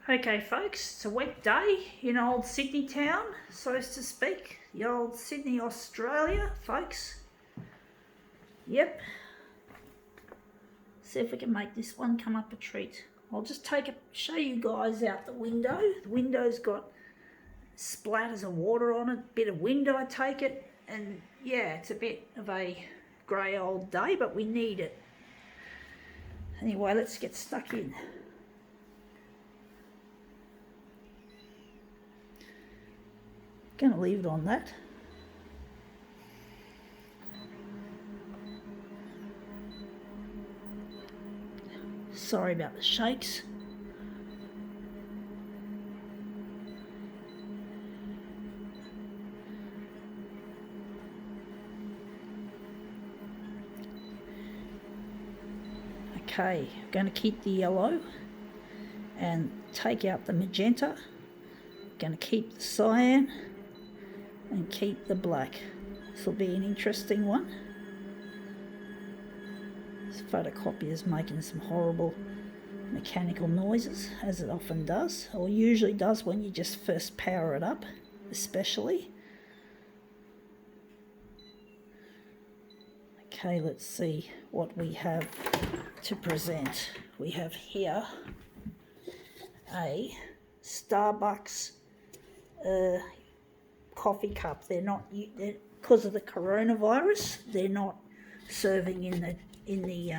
Okay folks, it's a wet day in old Sydney town, so to speak. The old Sydney, Australia, folks. Yep. See if we can make this one come up a treat. I'll just show you guys out the window. The window's got splatters of water on it, bit of wind I take it, and yeah, it's a bit of a grey old day, but we need it. Anyway, let's get stuck in. Gonna leave it on that. Sorry about the shakes. Okay, I'm going to keep the yellow and take out the magenta. Going to keep the cyan and keep the black. This will be an interesting one. This photocopier is making some horrible mechanical noises, as it often does, or usually does when you just first power it up, especially. Okay, let's see what we have to present. We have here a Starbucks coffee cup. Because of the coronavirus, they're not serving in the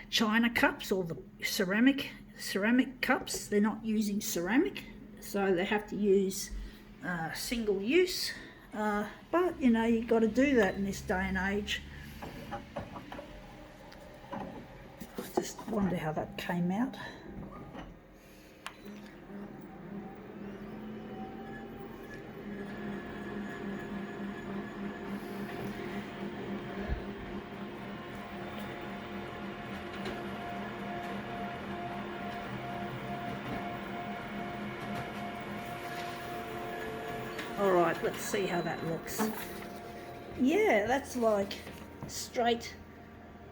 China cups or the ceramic cups. They're not using ceramic, so they have to use single use. But you know, you've got to do that in this day and age. I just wonder how that came out. Alright, let's see how that looks. Yeah, that's like straight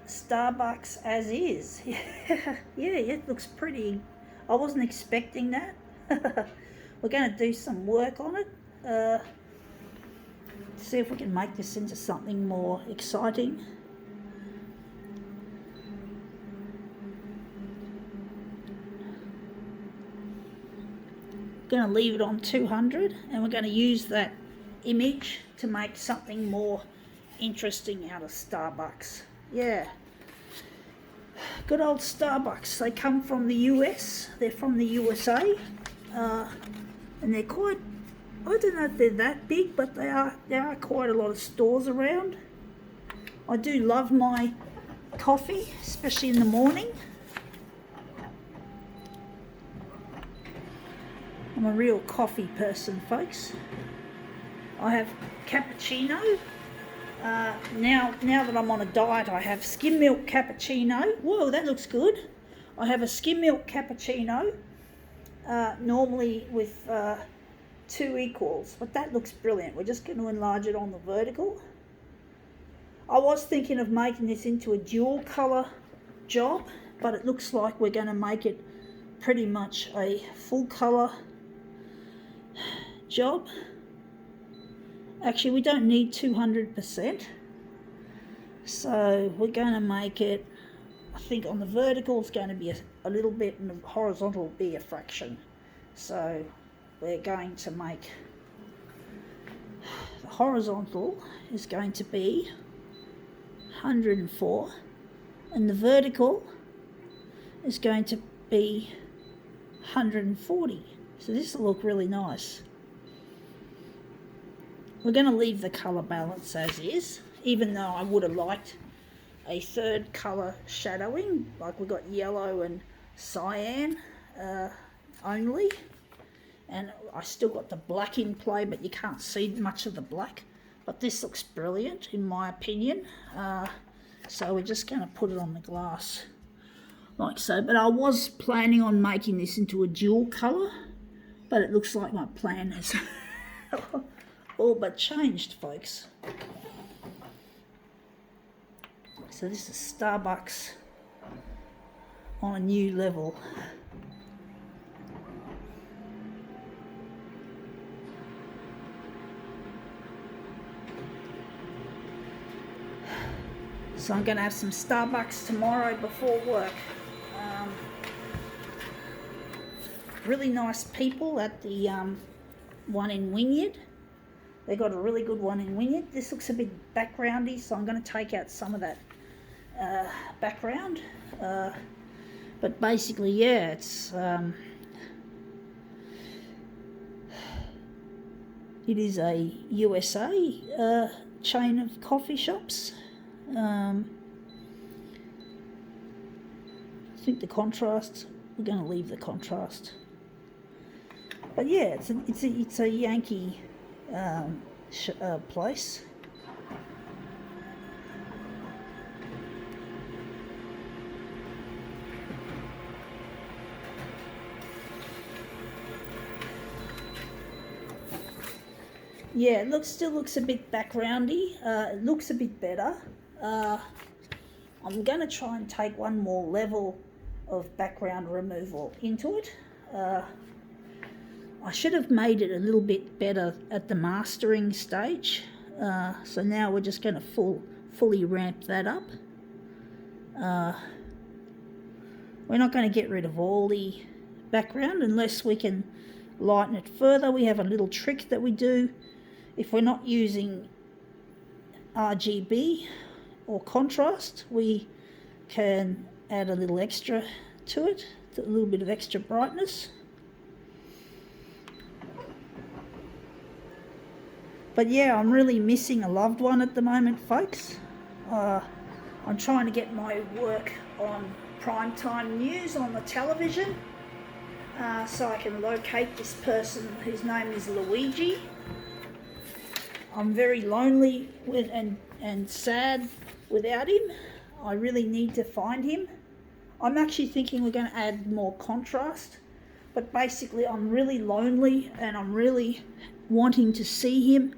Starbucks as is. Yeah, it looks pretty. I wasn't expecting that. We're going to do some work on it. See if we can make this into something more exciting. Going to leave it on 200, and we're going to use that image to make something more interesting out of Starbucks. Yeah, good old Starbucks. They come from the US. They're from the USA, and they're quite, I don't know if they're that big, but there are quite a lot of stores around. I do love my coffee, especially in the morning. I'm a real coffee person, folks. I have cappuccino. Now that I'm on a diet, I have skim milk cappuccino. Whoa, that looks good. I have a skim milk cappuccino, normally with 2 equals, but that looks brilliant. We're just going to enlarge it on the vertical. I was thinking of making this into a dual colour job, but it looks like we're going to make it pretty much a full colour job. Actually, we don't need 200%, so we're going to make it, I think on the vertical it's going to be a little bit, and the horizontal will be a fraction. So we're going to make the horizontal is going to be 104, and the vertical is going to be 140. So this will look really nice. We're going to leave the colour balance as is, even though I would have liked a third colour shadowing, like we've got yellow and cyan only. And I still got the black in play, but you can't see much of the black. But this looks brilliant in my opinion. So we're just going to put it on the glass like so. But I was planning on making this into a dual colour, but it looks like my plan has all but changed, folks. So this is Starbucks on a new level. So I'm going to have some Starbucks tomorrow before work. Really nice people at the one in Wynyard. They got a really good one in Wynyard. This looks a bit backgroundy, so I'm going to take out some of that background. But basically, yeah, it's it is a USA chain of coffee shops. I think the contrast, we're going to leave the contrast. But yeah, it's a Yankee place. Yeah, it still looks a bit backgroundy. It looks a bit better. I'm going to try and take one more level of background removal into it. I should have made it a little bit better at the mastering stage. So now we're just going to fully ramp that up. We're not going to get rid of all the background unless we can lighten it further. We have a little trick that we do. If we're not using RGB or contrast, we can add a little extra to it, a little bit of extra brightness. But yeah, I'm really missing a loved one at the moment, folks. I'm trying to get my work on primetime news on the television, so I can locate this person whose name is Luigi. I'm very lonely and sad without him. I really need to find him. I'm actually thinking we're going to add more contrast, but basically I'm really lonely and I'm really wanting to see him.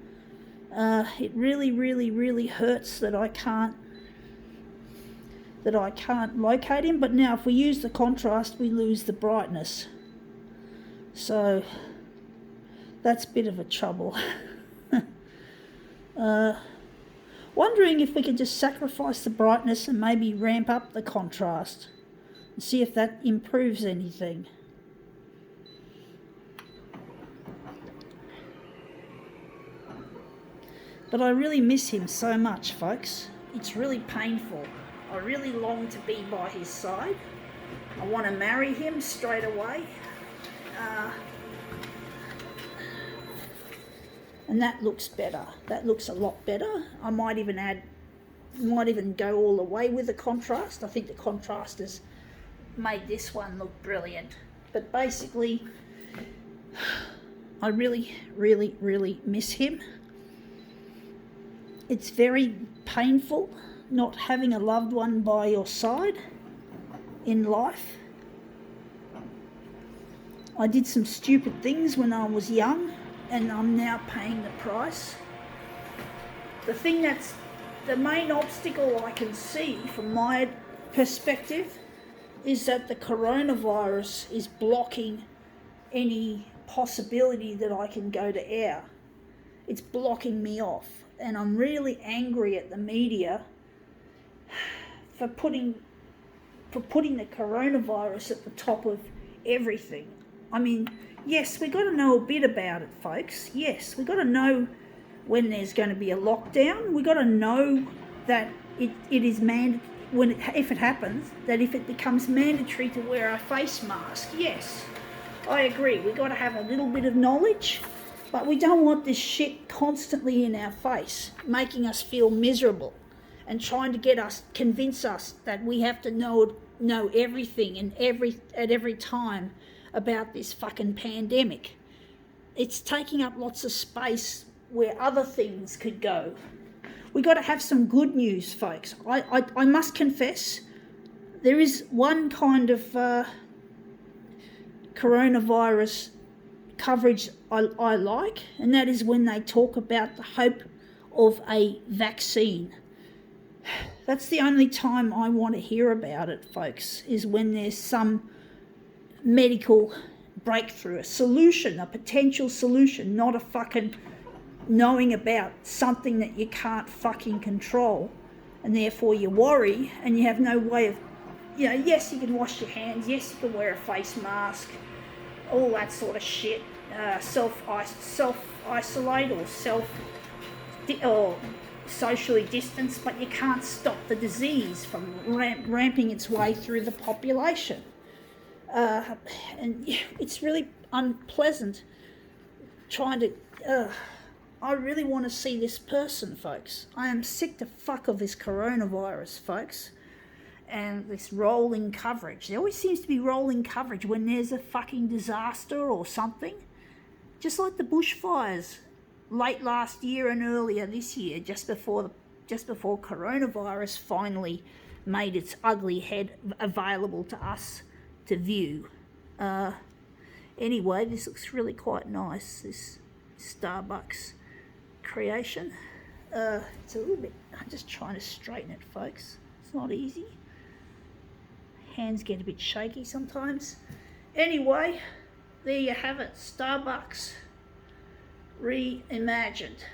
It really, really, really hurts that I can't locate him. But now if we use the contrast, we lose the brightness. So that's a bit of a trouble. Wondering if we could just sacrifice the brightness and maybe ramp up the contrast and see if that improves anything. But I really miss him so much, folks. It's really painful. I really long to be by his side. I want to marry him straight away. And that looks better. That looks a lot better. I might even go all the way with the contrast. I think the contrast has made this one look brilliant. But basically, I really, really, really miss him. It's very painful not having a loved one by your side in life. I did some stupid things when I was young, and I'm now paying the price. The main obstacle I can see from my perspective is that the coronavirus is blocking any possibility that I can go to air. It's blocking me off, and I'm really angry at the media for putting the coronavirus at the top of everything. I mean, yes, we got to know a bit about it, folks. Yes, we got to know when there's going to be a lockdown. We got to know that it is if it happens, that if it becomes mandatory to wear a face mask. Yes, I agree. We got to have a little bit of knowledge, but we don't want this shit constantly in our face, making us feel miserable and trying to convince us that we have to know everything and at every time about this fucking pandemic. It's taking up lots of space where other things could go. We got to have some good news, folks. I must confess, there is one kind of coronavirus coverage I like, and that is when they talk about the hope of a vaccine. That's the only time I want to hear about it, folks, is when there's some medical breakthrough, a solution, a potential solution, not a fucking knowing about something that you can't fucking control, and therefore you worry and you have no way of, yes, you can wash your hands, yes, you can wear a face mask, all that sort of shit, self-isolate or socially distance, but you can't stop the disease from ramping its way through the population. And it's really unpleasant trying to... I really want to see this person, folks. I am sick to fuck of this coronavirus, folks. And this rolling coverage. There always seems to be rolling coverage when there's a fucking disaster or something. Just like the bushfires late last year and earlier this year, just before coronavirus finally made its ugly head available to us to view. Anyway, this looks really quite nice, this Starbucks creation. It's a little bit... I'm just trying to straighten it, folks. It's not easy. Hands get a bit shaky sometimes. Anyway, there you have it. Starbucks reimagined.